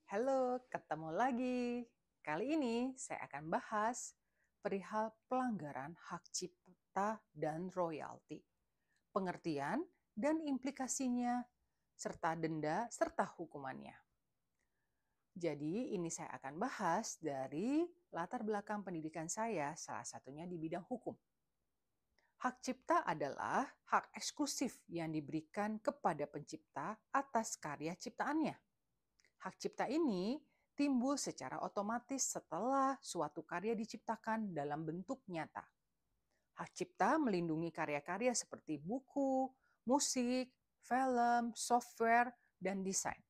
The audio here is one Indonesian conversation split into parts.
Halo, ketemu lagi. Kali ini saya akan bahas perihal pelanggaran hak cipta dan royalti, pengertian dan implikasinya, serta denda serta hukumannya. Jadi ini saya akan bahas dari latar belakang pendidikan saya, salah satunya di bidang hukum. Hak cipta adalah hak eksklusif yang diberikan kepada pencipta atas karya ciptaannya. Hak cipta ini timbul secara otomatis setelah suatu karya diciptakan dalam bentuk nyata. Hak cipta melindungi karya-karya seperti buku, musik, film, software, dan desain.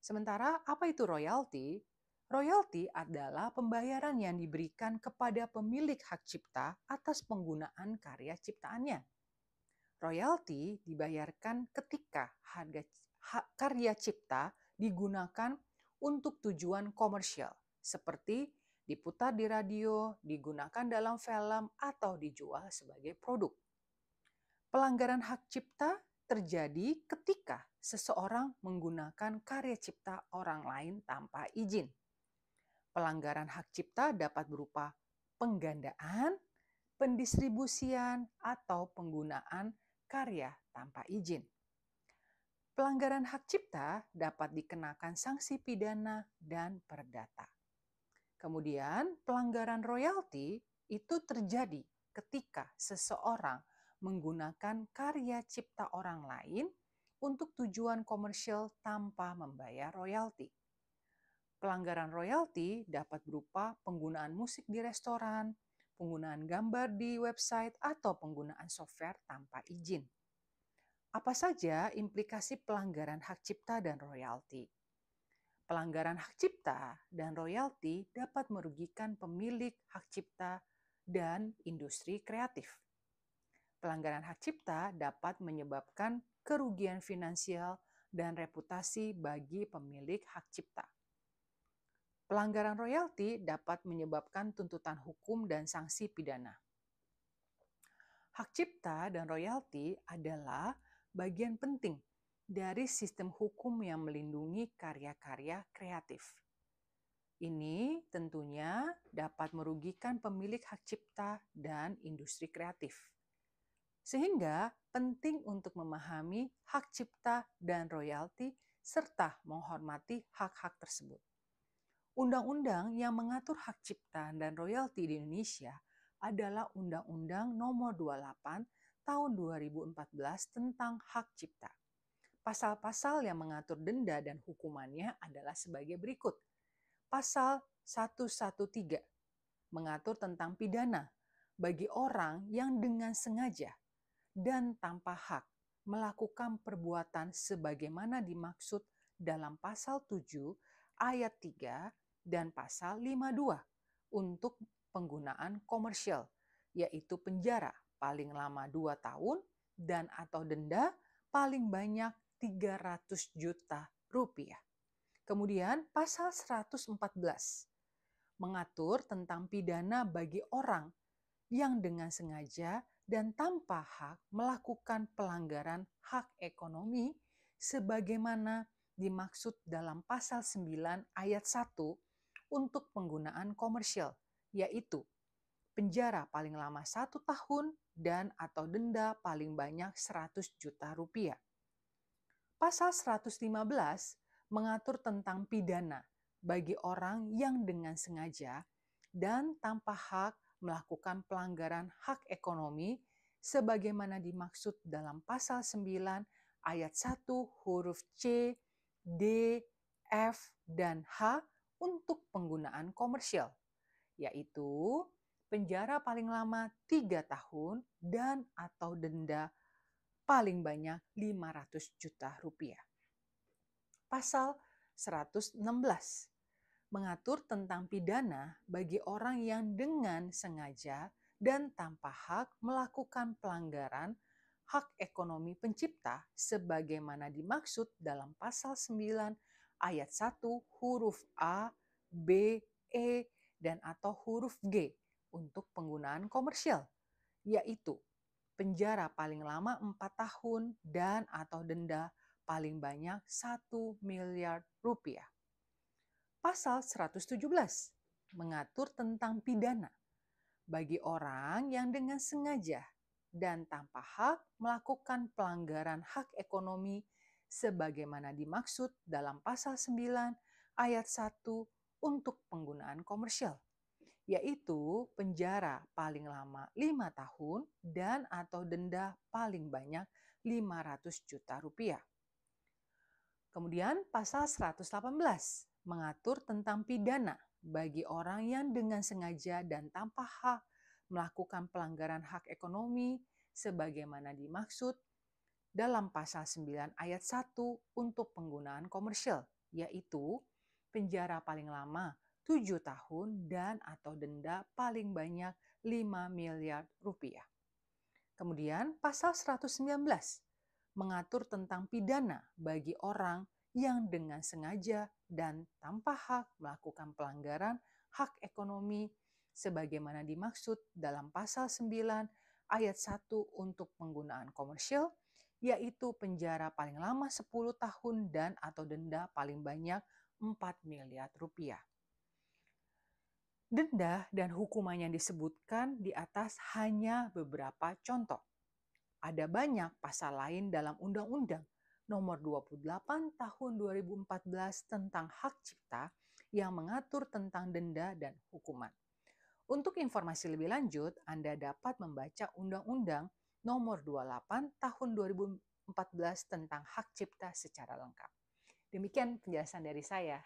Sementara apa itu royalti? Royalti adalah pembayaran yang diberikan kepada pemilik hak cipta atas penggunaan karya ciptaannya. Royalti dibayarkan ketika karya cipta digunakan untuk tujuan komersial, seperti diputar di radio, digunakan dalam film, atau dijual sebagai produk. Pelanggaran hak cipta terjadi ketika seseorang menggunakan karya cipta orang lain tanpa izin. Pelanggaran hak cipta dapat berupa penggandaan, pendistribusian, atau penggunaan karya tanpa izin. Pelanggaran hak cipta dapat dikenakan sanksi pidana dan perdata. Kemudian, pelanggaran royalti itu terjadi ketika seseorang menggunakan karya cipta orang lain untuk tujuan komersial tanpa membayar royalti. Pelanggaran royalti dapat berupa penggunaan musik di restoran, penggunaan gambar di website, atau penggunaan software tanpa izin. Apa saja implikasi pelanggaran hak cipta dan royalti? Pelanggaran hak cipta dan royalti dapat merugikan pemilik hak cipta dan industri kreatif. Pelanggaran hak cipta dapat menyebabkan kerugian finansial dan reputasi bagi pemilik hak cipta. Pelanggaran royalti dapat menyebabkan tuntutan hukum dan sanksi pidana. Hak cipta dan royalti adalah bagian penting dari sistem hukum yang melindungi karya-karya kreatif. Ini tentunya dapat merugikan pemilik hak cipta dan industri kreatif. Sehingga penting untuk memahami hak cipta dan royalti serta menghormati hak-hak tersebut. Undang-undang yang mengatur hak cipta dan royalti di Indonesia adalah Undang-Undang Nomor 28 Tahun 2014 tentang Hak Cipta. Pasal-pasal yang mengatur denda dan hukumannya adalah sebagai berikut. Pasal 113 mengatur tentang pidana bagi orang yang dengan sengaja dan tanpa hak melakukan perbuatan sebagaimana dimaksud dalam pasal 7 ayat 3 dan pasal 52 untuk penggunaan komersial, yaitu penjara paling lama 2 tahun dan atau denda paling banyak 300 juta rupiah. Kemudian pasal 114 mengatur tentang pidana bagi orang yang dengan sengaja dan tanpa hak melakukan pelanggaran hak ekonomi sebagaimana dimaksud dalam pasal 9 ayat 1 untuk penggunaan komersial, yaitu penjara paling lama 1 tahun dan atau denda paling banyak 100 juta rupiah. Pasal 115 mengatur tentang pidana bagi orang yang dengan sengaja dan tanpa hak melakukan pelanggaran hak ekonomi sebagaimana dimaksud dalam pasal 9 ayat 1 huruf C, D, F, dan H untuk penggunaan komersial, yaitu penjara paling lama 3 tahun dan atau denda paling banyak 500 juta rupiah. Pasal 116 mengatur tentang pidana bagi orang yang dengan sengaja dan tanpa hak melakukan pelanggaran hak ekonomi pencipta sebagaimana dimaksud dalam pasal 9 ayat 1 huruf A, B, E, dan atau huruf G untuk penggunaan komersial, yaitu penjara paling lama 4 tahun dan atau denda paling banyak 1 miliar rupiah. Pasal 117 mengatur tentang pidana bagi orang yang dengan sengaja dan tanpa hak melakukan pelanggaran hak ekonomi sebagaimana dimaksud dalam pasal 9 ayat 1 untuk penggunaan komersial, yaitu penjara paling lama 5 tahun dan atau denda paling banyak 500 juta rupiah. Kemudian pasal 118 mengatur tentang pidana bagi orang yang dengan sengaja dan tanpa hak melakukan pelanggaran hak ekonomi sebagaimana dimaksud dalam pasal 9 ayat 1 untuk penggunaan komersial, yaitu penjara paling lama 7 tahun dan atau denda paling banyak 5 miliar rupiah. Kemudian pasal 119 mengatur tentang pidana bagi orang yang dengan sengaja dan tanpa hak melakukan pelanggaran hak ekonomi sebagaimana dimaksud dalam pasal 9 ayat 1 untuk penggunaan komersial, yaitu penjara paling lama 10 tahun dan atau denda paling banyak 4 miliar rupiah. Denda dan hukuman yang disebutkan di atas hanya beberapa contoh. Ada banyak pasal lain dalam Undang-Undang Nomor 28 Tahun 2014 tentang Hak Cipta yang mengatur tentang denda dan hukuman. Untuk informasi lebih lanjut, Anda dapat membaca Undang-Undang Nomor 28 Tahun 2014 tentang Hak Cipta secara lengkap. Demikian penjelasan dari saya.